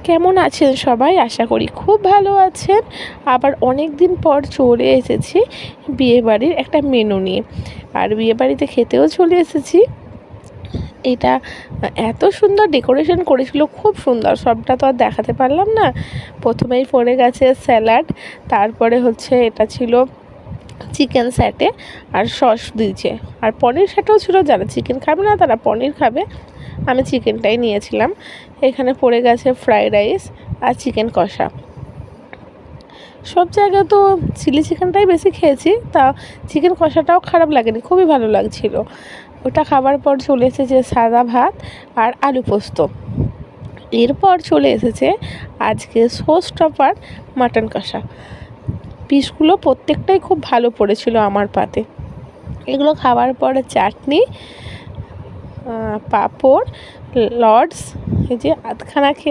কেমন আছেন সবাই? আশা করি খুব ভালো আছেন। আবার অনেক দিন পর চলে এসেছি বিয়েবাড়ির একটা মেনু নিয়ে, আর বিয়েবাড়িতে খেতেও চলে এসেছি। এটা এত সুন্দর ডেকোরেশন করেছিল, খুব সুন্দর। সবটা তো আর দেখাতে পারলাম না। প্রথমেই পড়ে গেছে স্যালাড, তারপরে হচ্ছে এটা ছিল চিকেন স্যাটে আর সস দিয়েছে, আর পনির স্যাটেও ছিল। যারা চিকেন খাবে না তারা পনির খাবে, আমি চিকেনটাই নিয়েছিলাম। এখানে পড়ে গেছে ফ্রাইড রাইস আর চিকেন কষা। সব জায়গায় তো চিলি চিকেনটাই বেশি খেয়েছি, তা চিকেন কষাটাও খারাপ লাগেনি, খুবই ভালো লাগছিল। ওটা খাবার পর চলে এসেছে সাদা ভাত আর আলু পোস্ত। এরপর চলে এসেছে আজকে শো স্টপার মাটন কষা। পিসগুলো প্রত্যেকটাই খুব ভালো পড়েছিল আমার পাতে। এগুলো খাওয়ার পরে চাটনি, পাঁপড়, লর্ডস, এই যে আধখানা খেয়ে